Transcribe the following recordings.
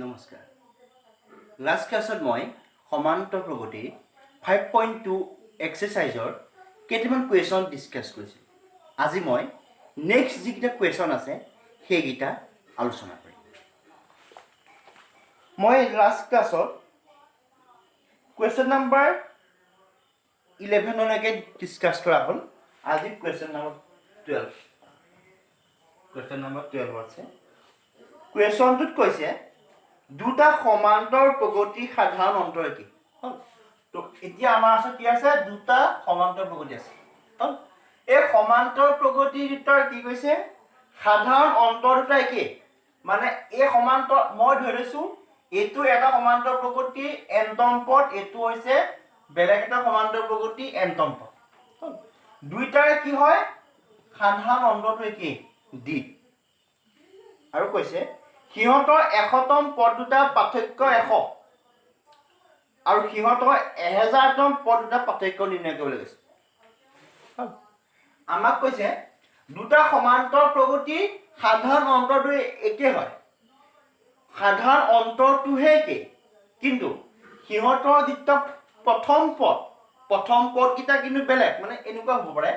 নমস্কাৰ। লাষ্ট ক্লাছত মই সমান্তৰ প্ৰগতি 5.2 এক্সাৰচাইজৰ কেইটামান কুৱেশ্যন ডিছকাছ কৰিছিলোঁ। আজি মই নেক্সট যিকেইটা কুৱেশ্যন আছে সেইকেইটা আলোচনা কৰিম। মই লাষ্ট ক্লাছত কুৱেশ্যন নাম্বাৰ 11লৈকে ডিছকাছ কৰা হ'ল। আজি কুৱেশ্যন নাম্বাৰ 12 আছে। কুৱেশ্যনটোত কৈছে দুটা সমান্তৰ প্ৰগতি সাধাৰণ অন্তৰ কি? তো এতিয়া আমাৰ আছে কি আছে? দুটা সমান্তৰ প্ৰগতি আছে। এই সমান্তৰ প্ৰগতি দুটাৰ কি কৈছে? সাধাৰণ অন্তৰ দুটা একে। মানে এই সমান্তৰ মই ধৰিছো এইটো এটা সমান্তৰ প্ৰগতি এনতম পদ, এইটো হৈছে বেলেগ এটা সমান্তৰ প্ৰগতি এনতম পদ। দুইটাৰে কি হয়? সাধাৰণ অন্তৰটো একে ডি। আৰু কৈছে সিহঁতৰ 100তম পদ দুটা পাৰ্থক্য 100 আৰু সিহঁতৰ 1000তম পদ দুটা পাৰ্থক্য নিৰ্ণয় কৰিবলৈ কৈছে। আমাক কৈছে দুটা সমান্তৰ প্ৰগতি সাধাৰণ অন্তৰটো একে হয়, সাধাৰণ অন্তৰটোহে একে, কিন্তু সিহঁতৰ যিটো প্ৰথম পদকেইটা কিন্তু বেলেগ। মানে এনেকুৱা হ'ব পাৰে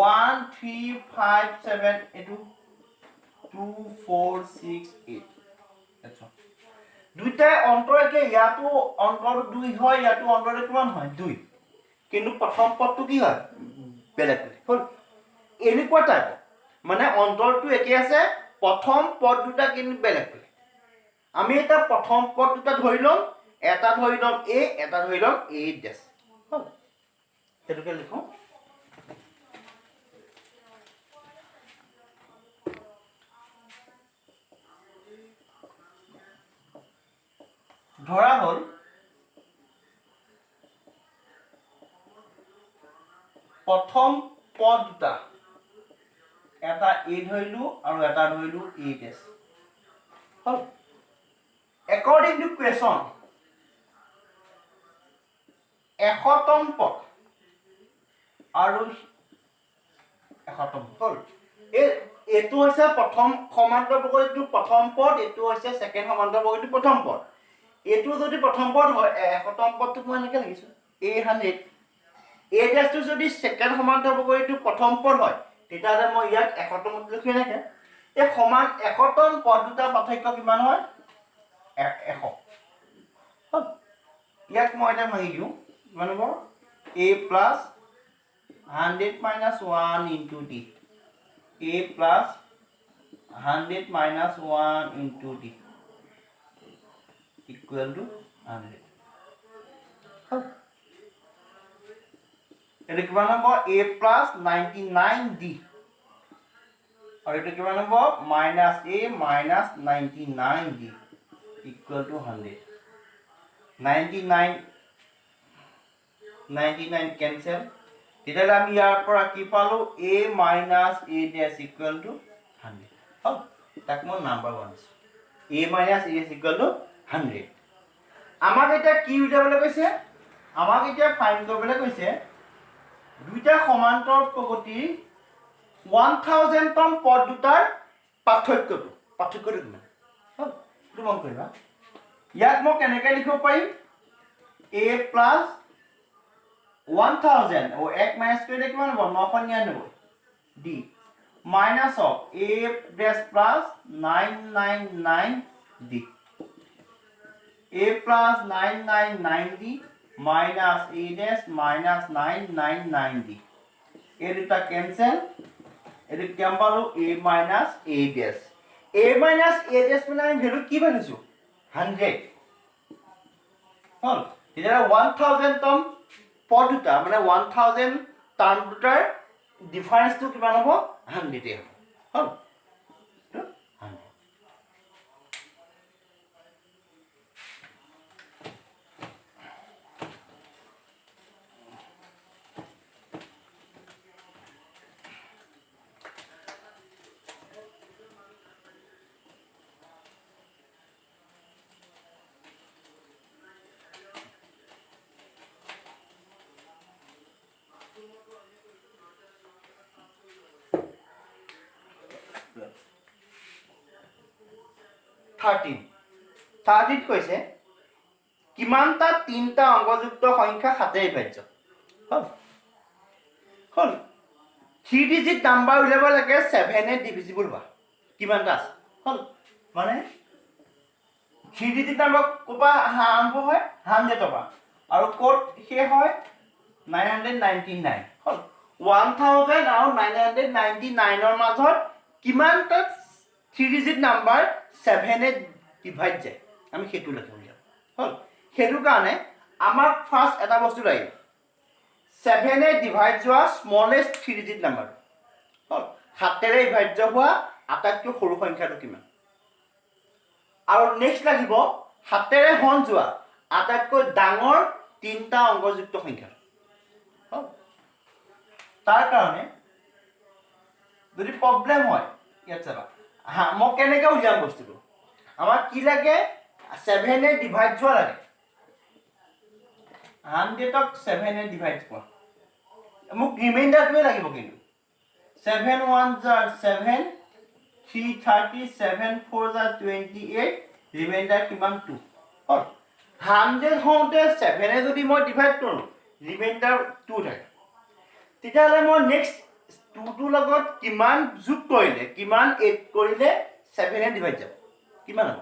1 3 5 7 এইটো 2 4 6 8 দুইটাই অন্তৰ একে। ইয়াতো অন্তৰটো 2 হয়, ইয়াতো অন্তৰটো কিমান হয়? 2। কিন্তু প্ৰথম পদটো কি হয়? বেলেগ হ'ল। এনেকুৱা টাইপ মানে অন্তৰটো একে আছে, প্ৰথম পদ দুটা কিন্তু বেলেগ বেলেগ। আমি এটা প্ৰথম পদ দুটা ধৰি ল'ম, এটা ধৰি ল'ম এ, এটা ধৰি ল'ম এ ডেছ। হ'ল, সেইটোকে লিখো। ধৰা হ'ল প্ৰথম পদ দুটা, এটা এ ধৰিলো আৰু এটা ধৰিলো এ ডেছ। হ'ল, একৰ্ডিং টু কুৱেশ্যন 100তম পদ আৰু 100তম হ'ল। এইটো হৈছে প্ৰথম সমান্তৰ প্ৰগতিটো প্ৰথম পদ, এইটো হৈছে ছেকেণ্ড সমান্তৰ প্ৰগতিটো প্ৰথম পদ। এইটো যদি প্ৰথম পদ হয়, 100তম পদটো মই এনেকৈ লিখিছোঁ A100। এ ডেছটো যদি ছেকেণ্ড সমান্তৰ প্ৰগতিটো প্ৰথম পদ হয়, তেতিয়াহ'লে মই ইয়াক 100তম লিখি এনেকৈ। এই সমান 100তম পদ দুটা পাৰ্থক্য কিমান হয়? 100। ইয়াক মই এটা ভাঙি দিওঁ, কিমান হ'ব? A plus 100 minus 1 into d. A plus 100 minus 1 into d equal to 100. এইটো কিমান হ'ব? A plus 99d আৰু এইটো কিমান হ'ব? minus A minus 99d equal to 100. 99 cancel. তেতিয়াহ'লে আমি ইয়াৰ পৰা কি পালো? A minus A dash equal to 100. হ'ল, তাক মই নাম্বাৰ 1 দিছোঁ। A minus A dash equal to 100. আমাক এতিয়া কি উলিয়াবলৈ কৈছে? আমাক এতিয়া ফাইণ্ড কৰিবলৈ কৈছে দুইটা সমান্তৰ প্ৰগতিৰ 1000তম পদ দুটাৰ পাৰ্থক্যটো কিমান? হ'ল, এইটো মন কৰিবা। ইয়াক মই কেনেকৈ লিখিব পাৰিম? A plus 1000 ও 1 মাইনাস কৰিলে কিমান হ'ব? 999 d minus of A dash plus 999d। A plus 999d minus A dash minus 999d। এই দুটা কেনসেল। এটো কিমান পালো? A minus A dash। A minus A dash মানে আমি ভ্যালু কি পাইছো? 100। হ'ল, তেতিয়া 1000তম পদ দুটা মানে 1000 টাৰ্ম দুটাৰ ডিফাৰেন্সটো কিমান হ'ব? 100 হ'ব। হ'ল, 100। 13 30 কৈছে কিমানটা তিনটা অংকযুক্ত সংখ্যা 7 বিভাজ্য হল হল 3 ডিজিট নাম্বাৰ উলিয়াব লাগে 7 এ ডিভিজিবল হোৱা কিমানটা আছে হল মানে 3 ডিজিট নাম্বাৰ কোপা আৰম্ভ হয় 100 টকা আৰু কোড শেষ হয় 999 হল 1000 আৰু 999 ৰ মাজত কিমানটা 3 ডিজিট নাম্বাৰ 7 এ ডিভাইড যায় আমি হেতু লিখিম হল হেতু কাৰণে আমাক ফাৰ্স্ট এটা বস্তু লাগিব 7 এ ডিভাইড যোৱা স্মলেষ্ট 3 ডিজিট নাম্বাৰ হল 7 এৰে ডিভাইড হোৱা আটাইতকৈ সৰু সংখ্যাটো কিমান আৰু নেক্সট লাগিব 7 এৰে হৰণ যোৱা আটাইতকৈ ডাঙৰ তিনটা অংকযুক্ত সংখ্যা হল তাৰ কাৰণে যদি প্ৰবলেম হয় ইয়াত চাবা মই কেনেকৈ উলিয়াম বস্তুটো আমাক কি লাগে 7 এ ডিভাইড যোৱা লাগে 100 ক 7 এ ডিভাইড কৰা মোক ৰিমাইন্ডাৰটোৱে লাগিব কিন্তু 7 1 jar 7 3 30 7 4 jar 28 ৰিমাইন্ডাৰ কিমান 2 হল 100 হওঁতে 7 এ যদি মই ডিভাইড কৰোঁ ৰিমাইন্ডাৰ 2 থাকে তেতিয়াহ'লে মই নেক্সট 2 টোৰ লগত কিমান যোগ কৰিলে কিমান এড কৰিলে 7 এ ডিভাইড যাব কিমান হ'ব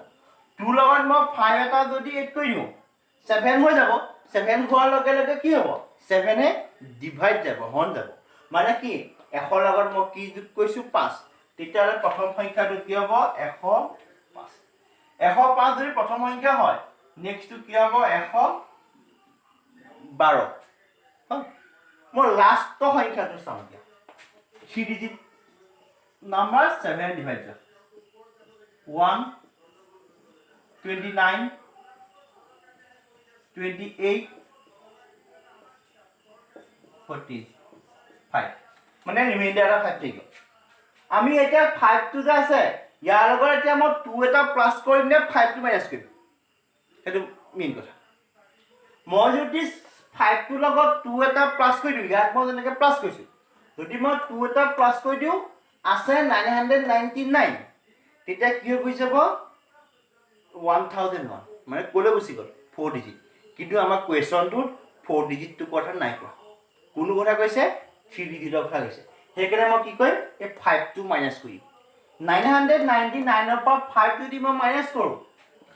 2 লগত মই 5 এটা যদি এড কৰি দিওঁ 7 হৈ যাব 7 হোৱাৰ লগে লগে কি হ'ব 7 এ ডিভাইড যাব হৰণ যাব মানে কি 100 লগত মই কি যোগ কৰিছো 5 তেতিয়াহ'লে প্ৰথম সংখ্যাটো কি হ'ব 105 105 যদি প্ৰথম সংখ্যা হয় নেক্সটটো কি হ'ব 112 হল মই লাষ্টৰ সংখ্যাটো চাম দিয়া 3 ডিজিট নাম্বাৰ 7 ডিভাইড 1 29 28 45 মানে ৰিমাইন্ডাৰ এটা 5 থাকিব আমি এতিয়া 5 টো যে আছে ইয়াৰ লগত এতিয়া মই 2 এটা প্লাস কৰিম নে 5 টো মাইনাস কৰিম সেইটো মেইন কথা মই যদি 5 টোৰ লগত 2 এটা প্লাস কৰি দিওঁ ইয়াক মই যেনেকৈ প্লাস কৰিছো যদি মই 2 এটা প্লাস কৰি দিওঁ আছে 999 তেতিয়া কি হৈ যাব 1001 মানে ক'লৈ গুচি গ'ল 4 ডিজিট কিন্তু আমাৰ কোৱেশ্যনটোত 4 ডিজিটটো কথা নাই কোৱা কোনো কথা কৈছে 3 ডিজিটৰ কথা কৈছে সেইকাৰণে মই কি কৰিম এই 5 টো মাইনাস কৰিম 999 ৰ পৰা 5 যদি মই মাইনাস কৰোঁ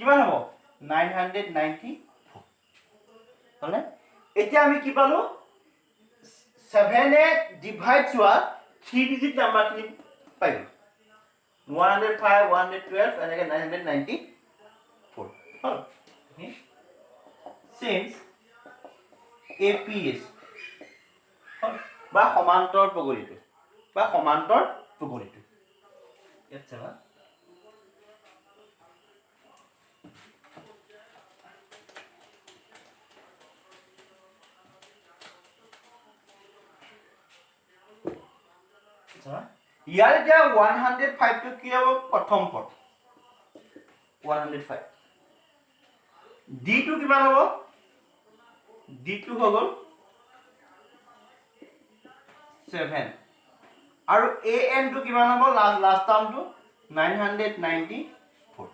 কিমান হ'ব 994 হলে এতিয়া আমি কি পালো 7 এ ডিভাইড যোৱা 3 ডিজিট নাম্বাৰখিনি পাইলো 105 112 এনেকৈ 994 হল since APS বা সমান্তৰ প্ৰগতিটো ইয়াত চাবা ইয়াৰ এতিয়া 105 টো কি হ'ব প্ৰথম পদ 105 d টো কিমান হ'ব d টো হৈ গ'ল 7 আৰু an টো কিমান হ'ব লাষ্ট টাৰ্মটো 994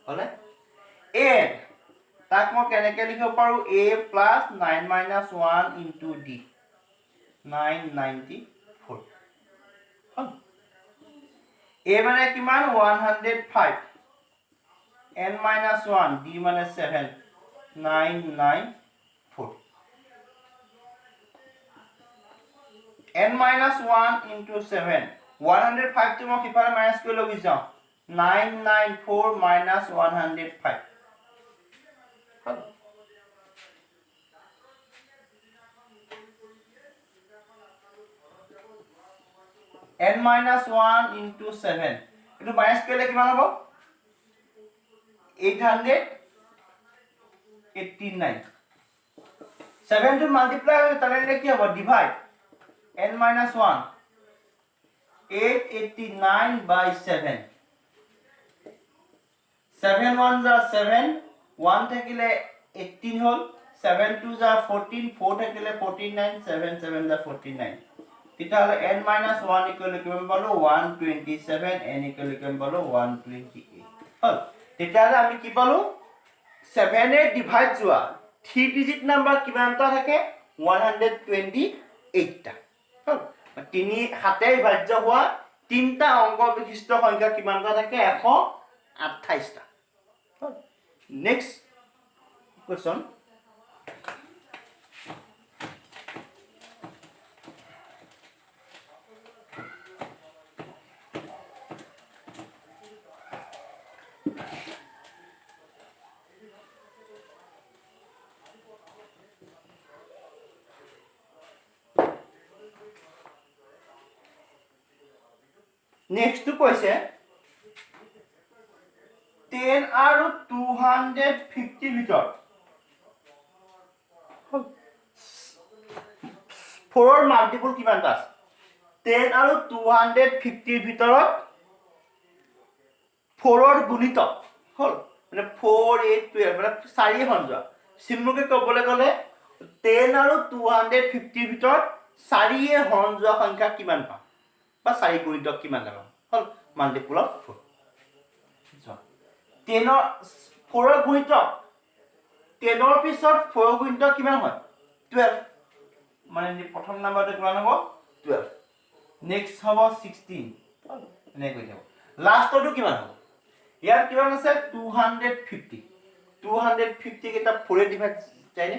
হলে an তাক মই কেনেকৈ লিখিব পাৰো a plus 9 minus 1 into d 994 hall a মানে কিমান 105 n minus 1 d মানে 7 994 n minus 1 into 7 105 to মই কিফালে মাইনাস কৰি লৈ যাও 994 minus 105 n minus 1 into 7 এটো মাইনাস কৰিলে কিমান হ'ব 889 7 to multiply তাহলে কি হ'ব ডিভাইড n minus 1 889 by 7 7 1 जा 7 1 থাকিলে 18 হল 7 2 जा 14 4 থাকিলে 49 7 7 जा 49 তেতিয়াহলে n minus 1 equal to কিমান পালো 127 n equal to কিমান পালো 128 হল তেতিয়াহ'লে আমি কি পালো 7 এ ডিভাইড যোৱা 3 ডিজিট নাম্বাৰ কিমানটা থাকে 128 টা হল 3 7 এ বিভাজ্য হোৱা তিনটা অংক বিশিষ্ট সংখ্যা কিমানটা থাকে 128 টা হল নেক্সট কোৱেশ্চন Next question 10 আৰু 250 ভিতৰত 4 ৰ মাল্টিপল কিমানটা আছে 10 আৰু 250 ভিতৰত 4 ৰ গুণিতক হল মানে 4 8 12 মানে 4 সংযোগ সিম্পলকে ক'বলৈ গ'লে 10 আৰু 250 ভিতৰত 4 এ সংযোগ সংখ্যা কিমান পাম বা 4 গুণিতক কিমান পাম হল মাল্টিপল অফ 4 10 4 ৰ গুণিতক 10 ৰ পিছত 4 ৰ গুণিতক কিমান হয় 12 মানে প্ৰথম নাম্বাৰটো কিমান হ'ব 12 নেক্সট হ'ব 16 এনে গৈ যাব লাষ্টটো কিমান হ'ব ইয়াৰ কিমান আছে 250 কেটা 4 এ ডিভাইড যায়নে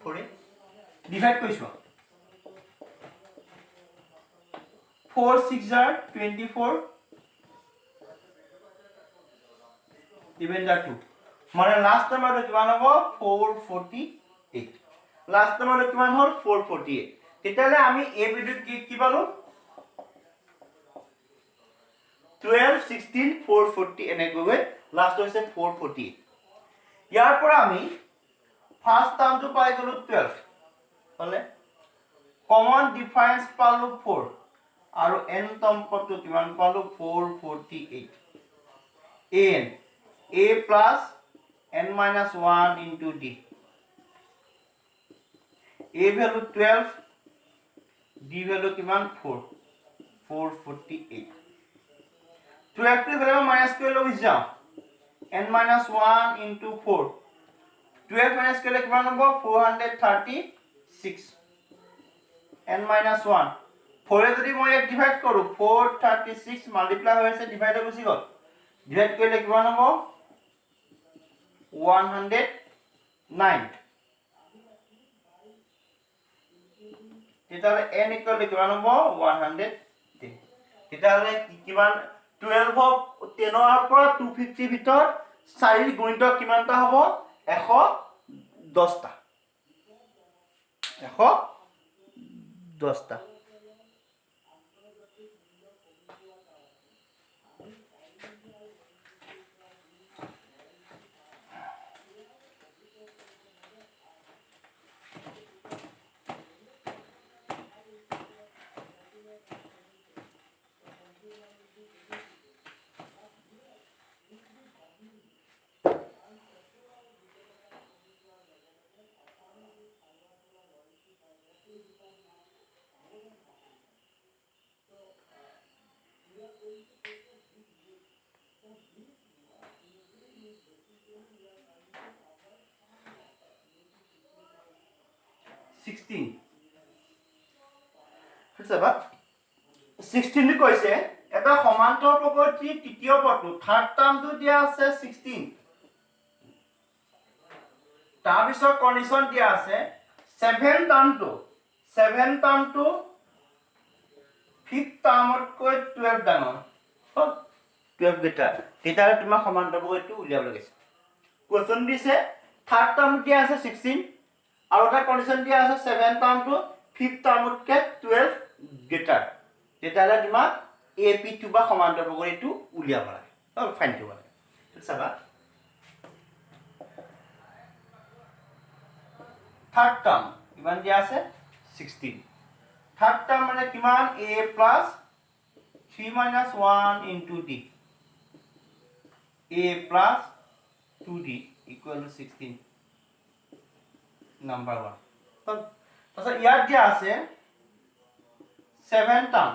4 এ ডিভাইড কৰিছো 4 6 are 24 2 মানে লাষ্ট নাম্বাৰটো কিমান হ'ব 448 লাষ্ট নাম্বাৰটো কিমান হ'ল 448 তেতিয়ালে আমি এই বিন্দুত কি পালো 12 16 440 এনে গৈ লাষ্ট হৈছে 448 ইয়াৰ পৰা আমি ফাৰ্স্ট টাৰ্মটো পাই গলো 12 হলে কমন ডিফাৰেন্স পালো 4 আৰু n তম পদটো কিমান পালো 448 n a plus n minus 1 into d a value 12 d value কিমান 448 12 to value minus 12 হৈ যাও n minus 1 into 4 12 minus কৰিলে কিমান হ'ব 436 n minus 1 4 যদি মই এক ডিভাইড কৰো 436 মাল্টিপ্লাই হৈছে ডিভাইড হৈ গুছি গল ডিভাইড কৰিলে কিমান হ'ব 109 তেতিয়াহ'লে n equal to কিমান হ'ব 110 তেতিয়াহ'লে কিমান 12 of 10 ৰ পৰা 250 ভিতৰত 4 গুণিতক কিমানটা হ'ব 110 টা 110 টা চাবা 16 নি কৈছে এটা সমান্তৰাল প্ৰকৃতিৰ তৃতীয় পদটো থাৰ্ড টাৰ্মটো দিয়া আছে 16 তাৰ পিছত কন্ডিশন দিয়া আছে 7 টাৰ্মটো ফিফথ টাৰ্মতকৈ 12 ডাঙৰ 12 বেটাৰ তেতিয়াহ'লে তোমাৰ সমান্তৰাল প্ৰকৃতিটো উলিয়াব লাগিছে কোৱেশ্চন দিছে থাৰ্ড টাৰ্ম দিয়া আছে 16 আৰু এটা কন্ডিশন দিয়া আছে 7 টাৰ্মটো ফিফথ টাৰ্মতকৈ 12 গ্ৰেটাৰ তেতিয়াহ'লে তোমাৰ AP2 বা সমান্তৰাল প্ৰকৃতিটো উলিয়াব লাগে ফাইন কৰিব লাগে চাবা থাৰ্ড টাৰ্ম কিমান দিয়া আছে 16 থাৰ্ড টাৰ্ম মানে কিমান a plus 3 minus 1 into d a plus 2d equal to 16 number 1 তাহলে ইয়াত দিয়া আছে 7 টাৰ্ম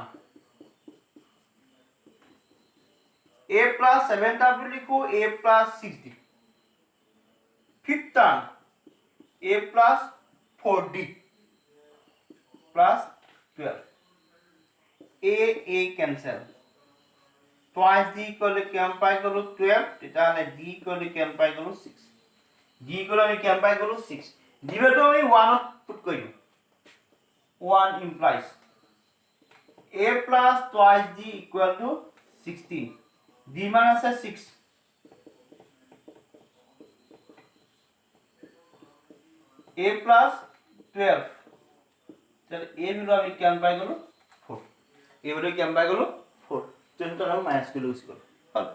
a plus 7 টাৰ্মটো লিখো a plus 6d fifth term a plus 4d plus 12 a cancel twice d equal to কিমান পাই গলো 12 তেতিয়াহলে d equal to কিমান পাই গলো 6 d equal আমি কিমান পাই গলো 6 d ভ্যালু আমি 1 ত পুট কৰি দিম 1 implies a plus twice d equal to 16 d মান আছে 6 a plus 12 তাহলে a ভ্যালু আমি কিমান পাই গলো 4 a ভ্যালু কিমান পাই গলো 4 তেন্তে আমি মাইনাস কৰি ইউজ কৰো হল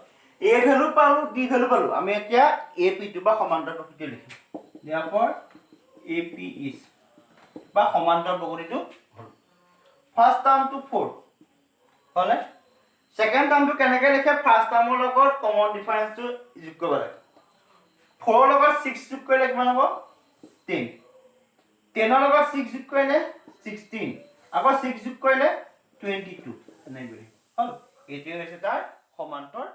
a ভ্যালু পালো d ভ্যালু পালো আমি এতিয়া ap টু বা সমান্তৰাল প্ৰকৃতি লিখিম therefore ap is বা সমান্তৰাল প্ৰকৃতিটো হল ফাৰ্স্ট টাৰ্ম টু 4 হলে সেকেন্ড টাৰ্মটো কেনেকৈ লিখে ফাৰ্স্ট টাৰ্মৰ লগত কমন ডিফাৰেন্সটো যোগ কৰিব লাগে 4 লগত 6 যোগ কৰিলে কিমান হ'ব 10 10 ৰ লগত 6 যোগ কৰিলে 16 আকৌ 6 যোগ কৰিলে 22 নাই গৰি হল এইটোৱে হৈছে তাৰ সমান্তৰ